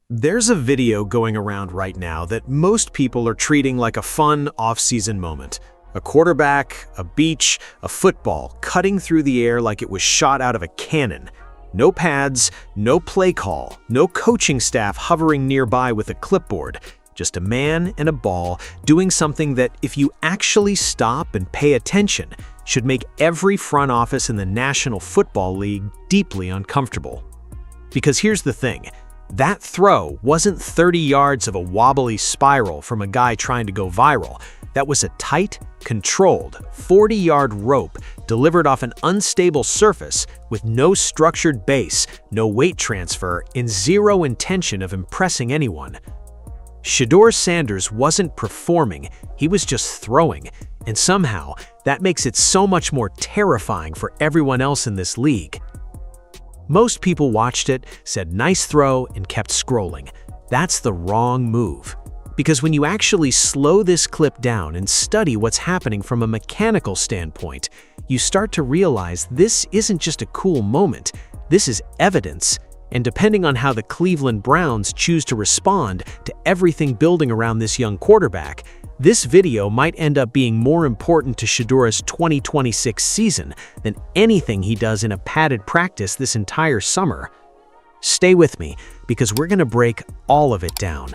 There's a video going around right now that most people are treating like a fun off-season moment. A quarterback, a beach, a football cutting through the air like it was shot out of a cannon. No pads, no play call, no coaching staff hovering nearby with a clipboard. Just a man and a ball doing something that, if you actually stop and pay attention, should make every front office in the National Football League deeply uncomfortable. Because here's the thing. That throw wasn't 30 yards of a wobbly spiral from a guy trying to go viral. That was a tight, controlled, 40-yard rope delivered off an unstable surface with no structured base, no weight transfer, and zero intention of impressing anyone. Shedeur Sanders wasn't performing, he was just throwing, and somehow that makes it so much more terrifying for everyone else in this league. Most people watched it, said nice throw, and kept scrolling. That's the wrong move. Because when you actually slow this clip down and study what's happening from a mechanical standpoint, you start to realize this isn't just a cool moment, this is evidence. And depending on how the Cleveland Browns choose to respond to everything building around this young quarterback, this video might end up being more important to Shedeur's 2026 season than anything he does in a padded practice this entire summer. Stay with me, because we're going to break all of it down.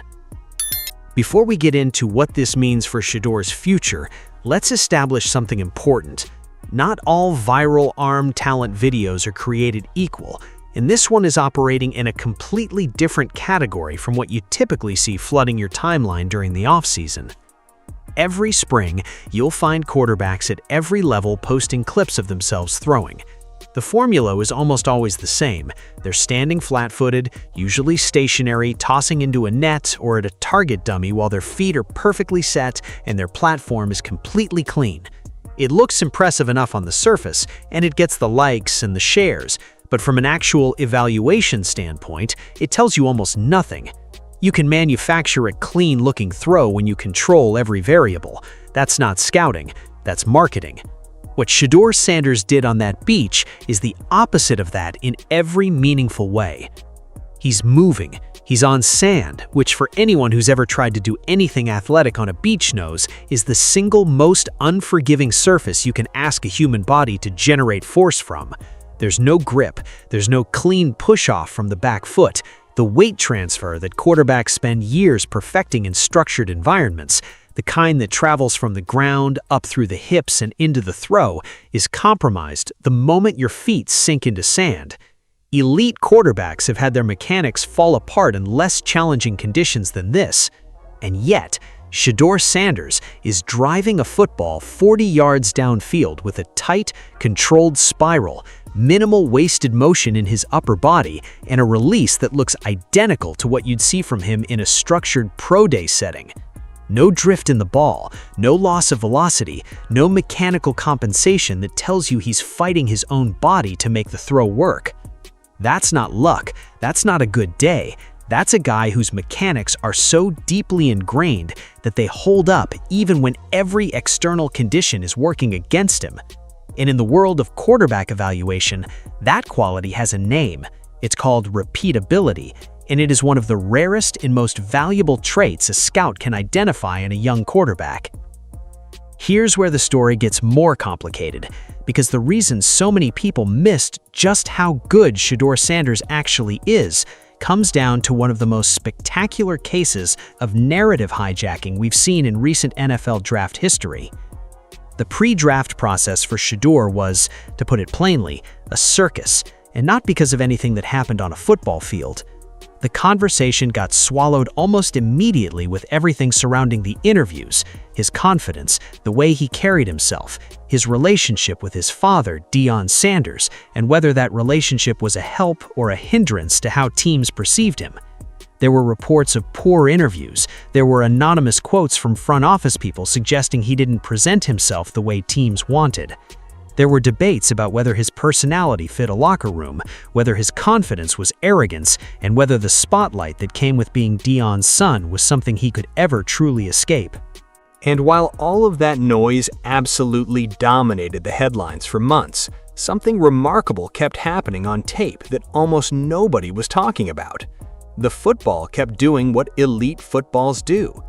Before we get into what this means for Shedeur's future, let's establish something important. Not all viral arm talent videos are created equal, and this one is operating in a completely different category from what you typically see flooding your timeline during the offseason. Every spring, you'll find quarterbacks at every level posting clips of themselves throwing. The formula is almost always the same. They're standing flat-footed, usually stationary, tossing into a net or at a target dummy while their feet are perfectly set and their platform is completely clean. It looks impressive enough on the surface, and it gets the likes and the shares, but from an actual evaluation standpoint, it tells you almost nothing. You can manufacture a clean-looking throw when you control every variable. That's not scouting, that's marketing. What Shedeur Sanders did on that beach is the opposite of that in every meaningful way. He's moving, he's on sand, which for anyone who's ever tried to do anything athletic on a beach knows is the single most unforgiving surface you can ask a human body to generate force from. There's no grip, there's no clean push-off from the back foot. The weight transfer that quarterbacks spend years perfecting in structured environments, the kind that travels from the ground up through the hips and into the throw, is compromised the moment your feet sink into sand. Elite quarterbacks have had their mechanics fall apart in less challenging conditions than this. And yet, Shedeur Sanders is driving a football 40 yards downfield with a tight, controlled spiral, minimal wasted motion in his upper body, and a release that looks identical to what you'd see from him in a structured pro day setting. No drift in the ball, no loss of velocity, no mechanical compensation that tells you he's fighting his own body to make the throw work. That's not luck, that's not a good day. That's a guy whose mechanics are so deeply ingrained that they hold up even when every external condition is working against him. And in the world of quarterback evaluation, that quality has a name. It's called repeatability, and it is one of the rarest and most valuable traits a scout can identify in a young quarterback. Here's where the story gets more complicated, because the reason so many people missed just how good Shedeur Sanders actually is comes down to one of the most spectacular cases of narrative hijacking we've seen in recent NFL draft history. The pre-draft process for Shedeur was, to put it plainly, a circus, and not because of anything that happened on a football field. The conversation got swallowed almost immediately with everything surrounding the interviews, his confidence, the way he carried himself, his relationship with his father, Deion Sanders, and whether that relationship was a help or a hindrance to how teams perceived him. There were reports of poor interviews. There were anonymous quotes from front office people suggesting he didn't present himself the way teams wanted. There were debates about whether his personality fit a locker room, whether his confidence was arrogance, and whether the spotlight that came with being Deion's son was something he could ever truly escape. And while all of that noise absolutely dominated the headlines for months, something remarkable kept happening on tape that almost nobody was talking about. The football kept doing what elite footballs do.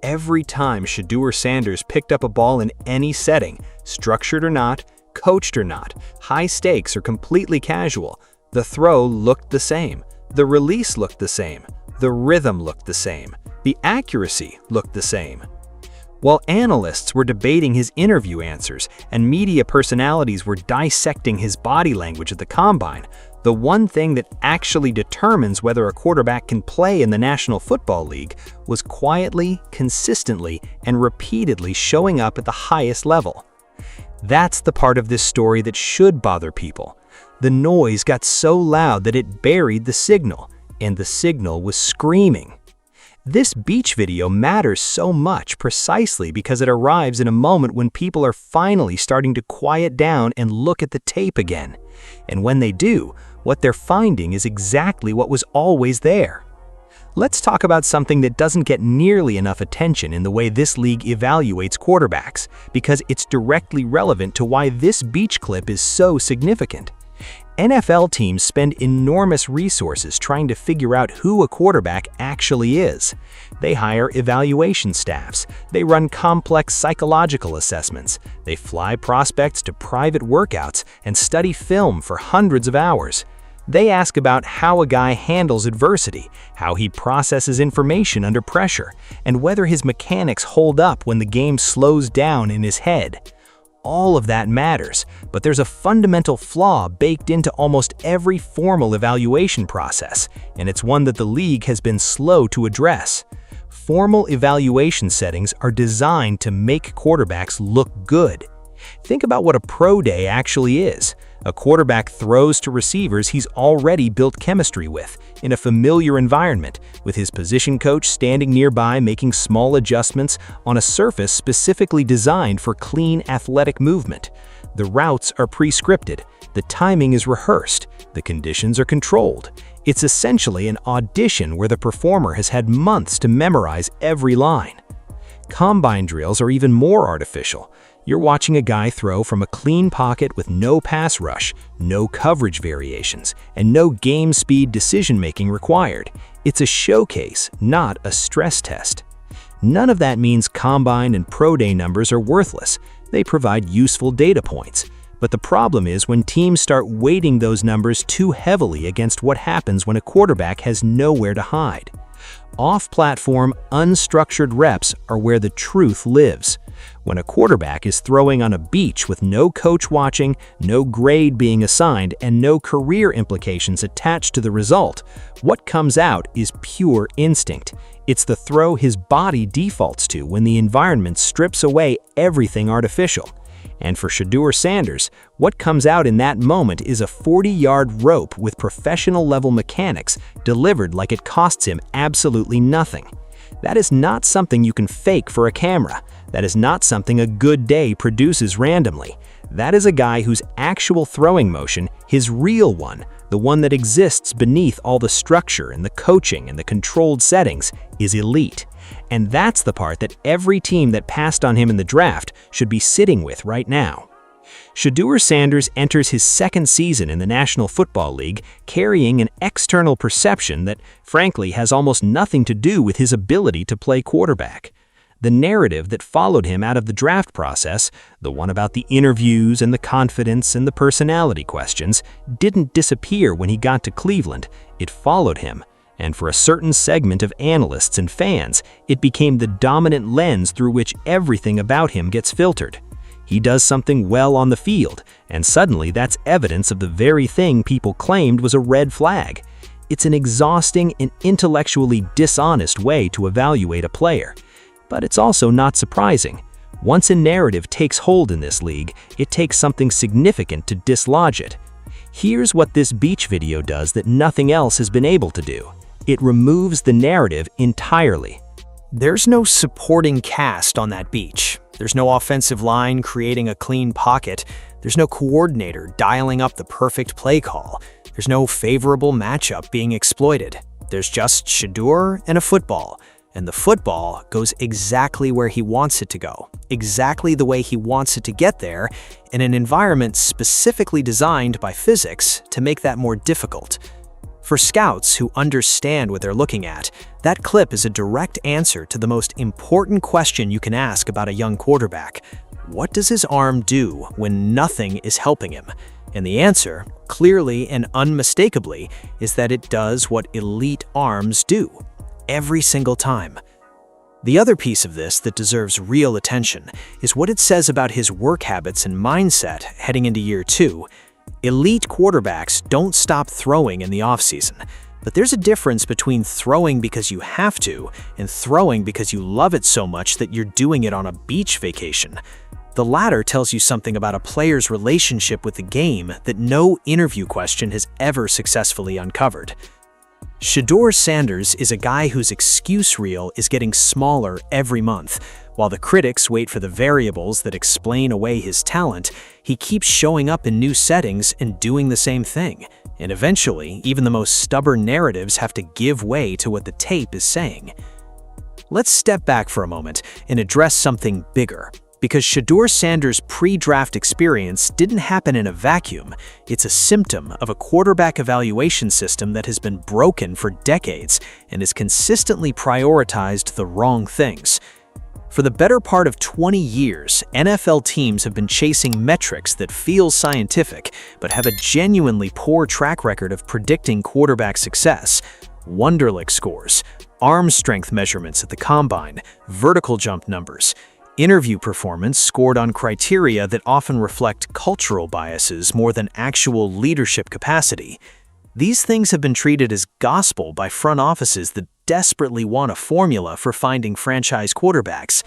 Every time Shedeur Sanders picked up a ball in any setting, structured or not, coached or not, high stakes or completely casual, the throw looked the same, the release looked the same, the rhythm looked the same, the accuracy looked the same. While analysts were debating his interview answers and media personalities were dissecting his body language at the combine, the one thing that actually determines whether a quarterback can play in the National Football League was quietly, consistently, and repeatedly showing up at the highest level. That's the part of this story that should bother people. The noise got so loud that it buried the signal, and the signal was screaming. This beach video matters so much precisely because it arrives in a moment when people are finally starting to quiet down and look at the tape again. And when they do, what they're finding is exactly what was always there. Let's talk about something that doesn't get nearly enough attention in the way this league evaluates quarterbacks, because it's directly relevant to why this beach clip is so significant. NFL teams spend enormous resources trying to figure out who a quarterback actually is. They hire evaluation staffs, they run complex psychological assessments, they fly prospects to private workouts and study film for hundreds of hours. They ask about how a guy handles adversity, how he processes information under pressure, and whether his mechanics hold up when the game slows down in his head. All of that matters, but there's a fundamental flaw baked into almost every formal evaluation process, and it's one that the league has been slow to address. Formal evaluation settings are designed to make quarterbacks look good. Think about what a pro day actually is. A quarterback throws to receivers he's already built chemistry with, in a familiar environment, with his position coach standing nearby making small adjustments on a surface specifically designed for clean athletic movement. The routes are pre-scripted, the timing is rehearsed, the conditions are controlled. It's essentially an audition where the performer has had months to memorize every line. Combine drills are even more artificial. You're watching a guy throw from a clean pocket with no pass rush, no coverage variations, and no game speed decision-making required. It's a showcase, not a stress test. None of that means combine and pro day numbers are worthless. They provide useful data points. But the problem is when teams start weighting those numbers too heavily against what happens when a quarterback has nowhere to hide. Off-platform, unstructured reps are where the truth lives. When a quarterback is throwing on a beach with no coach watching, no grade being assigned, and no career implications attached to the result, what comes out is pure instinct. It's the throw his body defaults to when the environment strips away everything artificial. And for Shedeur Sanders, what comes out in that moment is a 40-yard rope with professional-level mechanics delivered like it costs him absolutely nothing. That is not something you can fake for a camera. That is not something a good day produces randomly. That is a guy whose actual throwing motion, his real one, the one that exists beneath all the structure and the coaching and the controlled settings, is elite. And that's the part that every team that passed on him in the draft should be sitting with right now. Shedeur Sanders enters his second season in the National Football League carrying an external perception that, frankly, has almost nothing to do with his ability to play quarterback. The narrative that followed him out of the draft process, the one about the interviews and the confidence and the personality questions, didn't disappear when he got to Cleveland. It followed him. And for a certain segment of analysts and fans, it became the dominant lens through which everything about him gets filtered. He does something well on the field, and suddenly that's evidence of the very thing people claimed was a red flag. It's an exhausting and intellectually dishonest way to evaluate a player. But it's also not surprising. Once a narrative takes hold in this league, it takes something significant to dislodge it. Here's what this beach video does that nothing else has been able to do. It removes the narrative entirely. There's no supporting cast on that beach. There's no offensive line creating a clean pocket. There's no coordinator dialing up the perfect play call. There's no favorable matchup being exploited. There's just Shedeur and a football. And the football goes exactly where he wants it to go, exactly the way he wants it to get there, in an environment specifically designed by physics to make that more difficult. For scouts who understand what they're looking at, that clip is a direct answer to the most important question you can ask about a young quarterback. What does his arm do when nothing is helping him? And the answer, clearly and unmistakably, is that it does what elite arms do, every single time. The other piece of this that deserves real attention is what it says about his work habits and mindset heading into year 2. Elite quarterbacks don't stop throwing in the offseason, but there's a difference between throwing because you have to and throwing because you love it so much that you're doing it on a beach vacation. The latter tells you something about a player's relationship with the game that no interview question has ever successfully uncovered. Shedeur Sanders is a guy whose excuse reel is getting smaller every month. While the critics wait for the variables that explain away his talent, he keeps showing up in new settings and doing the same thing. And eventually, even the most stubborn narratives have to give way to what the tape is saying. Let's step back for a moment and address something bigger. Because Shedeur Sanders' pre-draft experience didn't happen in a vacuum, it's a symptom of a quarterback evaluation system that has been broken for decades and has consistently prioritized the wrong things. For the better part of 20 years, NFL teams have been chasing metrics that feel scientific but have a genuinely poor track record of predicting quarterback success. Wonderlic scores, arm strength measurements at the combine, vertical jump numbers, interview performance scored on criteria that often reflect cultural biases more than actual leadership capacity. These things have been treated as gospel by front offices that desperately want a formula for finding franchise quarterbacks.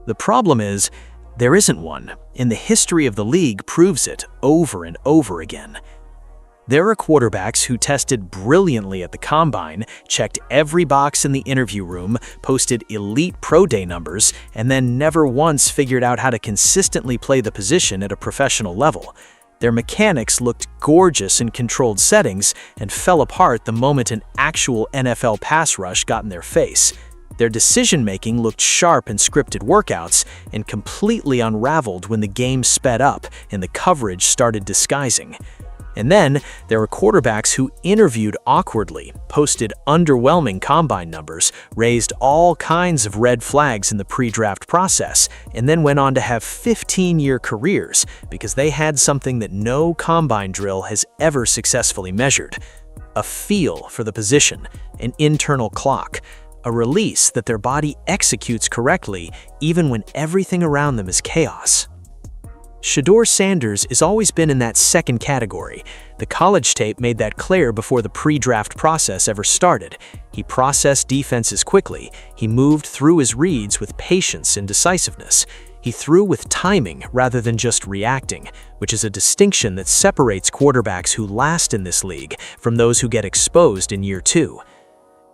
The problem is, there isn't one, and the history of the league proves it over and over again. There are quarterbacks who tested brilliantly at the combine, checked every box in the interview room, posted elite pro day numbers, and then never once figured out how to consistently play the position at a professional level. Their mechanics looked gorgeous in controlled settings and fell apart the moment an actual NFL pass rush got in their face. Their decision-making looked sharp in scripted workouts and completely unraveled when the game sped up and the coverage started disguising. And then, there were quarterbacks who interviewed awkwardly, posted underwhelming combine numbers, raised all kinds of red flags in the pre-draft process, and then went on to have 15-year careers because they had something that no combine drill has ever successfully measured: a feel for the position, an internal clock, a release that their body executes correctly even when everything around them is chaos. Shedeur Sanders has always been in that second category. The college tape made that clear before the pre-draft process ever started. He processed defenses quickly. He moved through his reads with patience and decisiveness. He threw with timing rather than just reacting, which is a distinction that separates quarterbacks who last in this league from those who get exposed in year 2.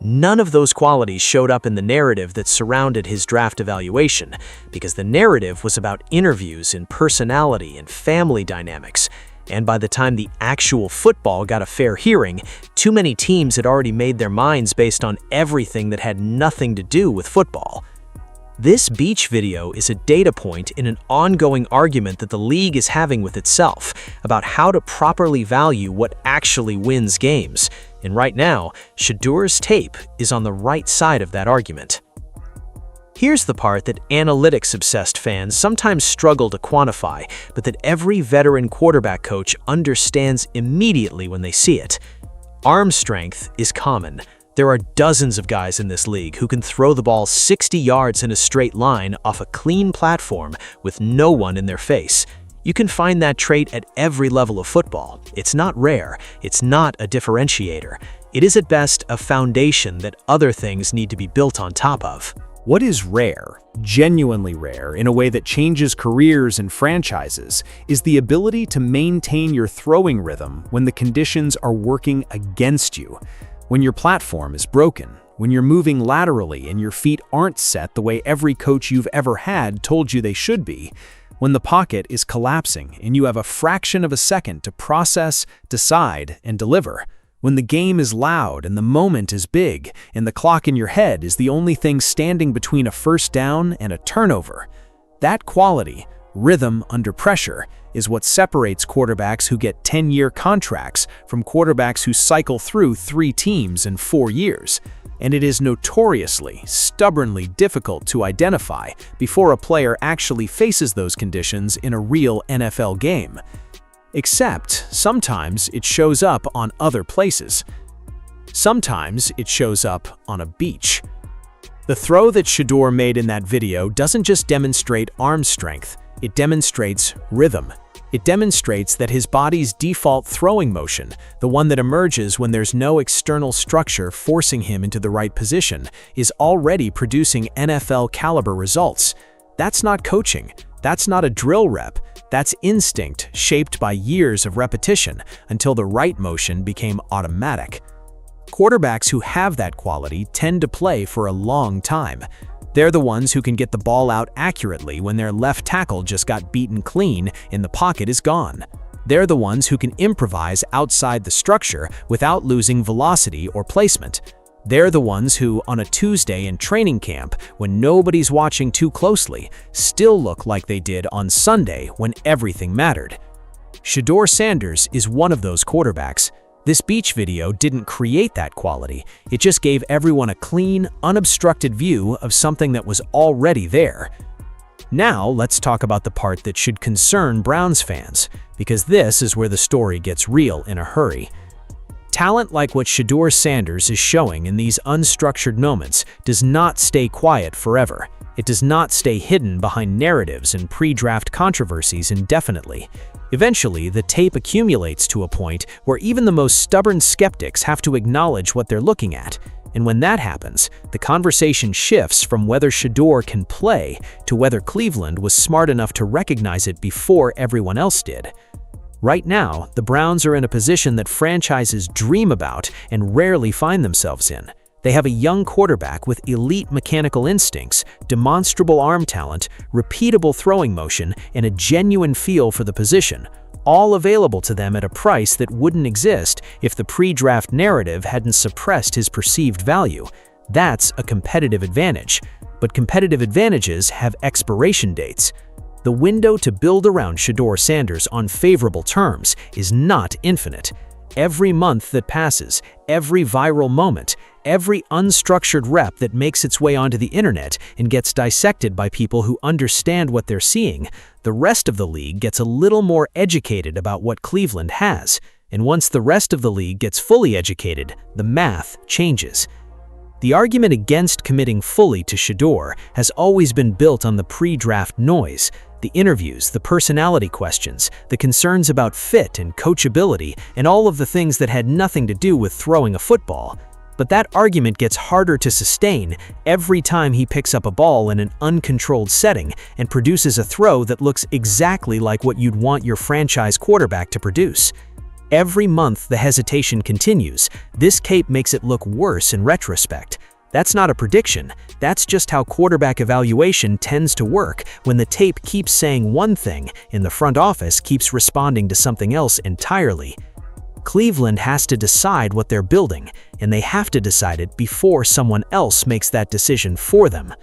None of those qualities showed up in the narrative that surrounded his draft evaluation, because the narrative was about interviews and personality and family dynamics. And by the time the actual football got a fair hearing, too many teams had already made their minds based on everything that had nothing to do with football. This beach video is a data point in an ongoing argument that the league is having with itself about how to properly value what actually wins games. And right now, Shedeur's tape is on the right side of that argument. Here's the part that analytics-obsessed fans sometimes struggle to quantify, but that every veteran quarterback coach understands immediately when they see it. Arm strength is common. There are dozens of guys in this league who can throw the ball 60 yards in a straight line off a clean platform with no one in their face. You can find that trait at every level of football. It's not rare. It's not a differentiator. It is at best a foundation that other things need to be built on top of. What is rare, genuinely rare, in a way that changes careers and franchises, is the ability to maintain your throwing rhythm when the conditions are working against you. When your platform is broken, when you're moving laterally and your feet aren't set the way every coach you've ever had told you they should be, when the pocket is collapsing and you have a fraction of a second to process, decide, and deliver, when the game is loud and the moment is big and the clock in your head is the only thing standing between a first down and a turnover, that quality, rhythm under pressure, is what separates quarterbacks who get 10-year contracts from quarterbacks who cycle through 3 teams in 4 years. And it is notoriously, stubbornly difficult to identify before a player actually faces those conditions in a real NFL game. Except, sometimes it shows up on other places. Sometimes it shows up on a beach. The throw that Shedeur made in that video doesn't just demonstrate arm strength, it demonstrates rhythm. It demonstrates that his body's default throwing motion, the one that emerges when there's no external structure forcing him into the right position, is already producing NFL-caliber results. That's not coaching. That's not a drill rep. That's instinct shaped by years of repetition until the right motion became automatic. Quarterbacks who have that quality tend to play for a long time. They're the ones who can get the ball out accurately when their left tackle just got beaten clean and the pocket is gone. They're the ones who can improvise outside the structure without losing velocity or placement. They're the ones who, on a Tuesday in training camp, when nobody's watching too closely, still look like they did on Sunday when everything mattered. Shedeur Sanders is one of those quarterbacks. This beach video didn't create that quality, it just gave everyone a clean, unobstructed view of something that was already there. Now let's talk about the part that should concern Browns fans, because this is where the story gets real in a hurry. Talent like what Shedeur Sanders is showing in these unstructured moments does not stay quiet forever. It does not stay hidden behind narratives and pre-draft controversies indefinitely. Eventually, the tape accumulates to a point where even the most stubborn skeptics have to acknowledge what they're looking at. And when that happens, the conversation shifts from whether Shedeur can play to whether Cleveland was smart enough to recognize it before everyone else did. Right now, the Browns are in a position that franchises dream about and rarely find themselves in. They have a young quarterback with elite mechanical instincts, demonstrable arm talent, repeatable throwing motion, and a genuine feel for the position, all available to them at a price that wouldn't exist if the pre-draft narrative hadn't suppressed his perceived value. That's a competitive advantage. But competitive advantages have expiration dates. The window to build around Shedeur Sanders on favorable terms is not infinite. Every month that passes, every viral moment, every unstructured rep that makes its way onto the internet and gets dissected by people who understand what they're seeing, the rest of the league gets a little more educated about what Cleveland has. And once the rest of the league gets fully educated, the math changes. The argument against committing fully to Shedeur has always been built on the pre-draft noise. The interviews, the personality questions, the concerns about fit and coachability, and all of the things that had nothing to do with throwing a football. But that argument gets harder to sustain every time he picks up a ball in an uncontrolled setting and produces a throw that looks exactly like what you'd want your franchise quarterback to produce. Every month the hesitation continues. This tape makes it look worse in retrospect. That's not a prediction. That's just how quarterback evaluation tends to work when the tape keeps saying one thing and the front office keeps responding to something else entirely. Cleveland has to decide what they're building, and they have to decide it before someone else makes that decision for them.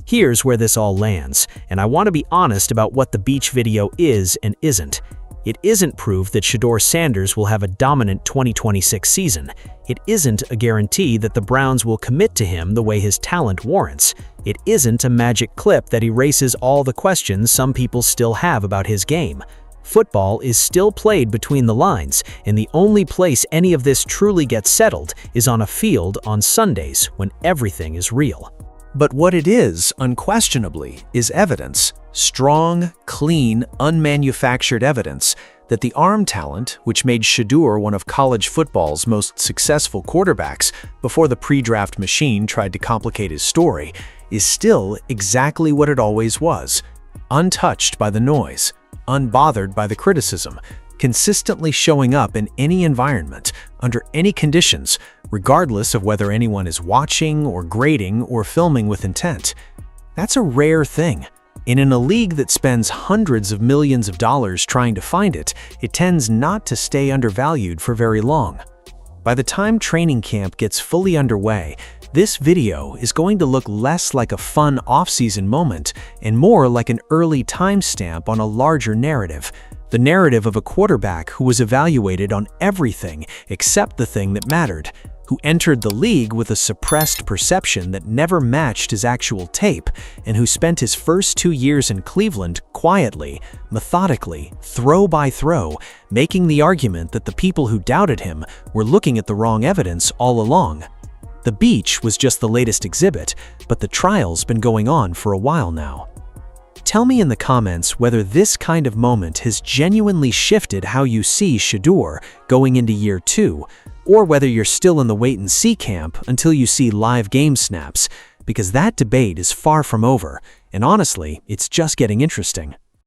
Here's where this all lands, and I want to be honest about what the beach video is and isn't. It isn't proof that Shedeur Sanders will have a dominant 2026 season. It isn't a guarantee that the Browns will commit to him the way his talent warrants. It isn't a magic clip that erases all the questions some people still have about his game. Football is still played between the lines, and the only place any of this truly gets settled is on a field on Sundays when everything is real. But what it is, unquestionably, is evidence. Strong, clean, unmanufactured evidence that the arm talent, which made Shedeur one of college football's most successful quarterbacks before the pre-draft machine tried to complicate his story, is still exactly what it always was. Untouched by the noise, unbothered by the criticism, consistently showing up in any environment, under any conditions, regardless of whether anyone is watching or grading or filming with intent. That's a rare thing. And in a league that spends hundreds of millions of dollars trying to find it, it tends not to stay undervalued for very long. By the time training camp gets fully underway, this video is going to look less like a fun off-season moment and more like an early timestamp on a larger narrative. The narrative of a quarterback who was evaluated on everything except the thing that mattered, who entered the league with a suppressed perception that never matched his actual tape, and who spent his first 2 years in Cleveland quietly, methodically, throw by throw, making the argument that the people who doubted him were looking at the wrong evidence all along. The beach was just the latest exhibit, but the trial's been going on for a while now. Tell me in the comments whether this kind of moment has genuinely shifted how you see Shedeur going into year 2, or whether you're still in the wait-and-see camp until you see live game snaps, because that debate is far from over, and honestly, it's just getting interesting.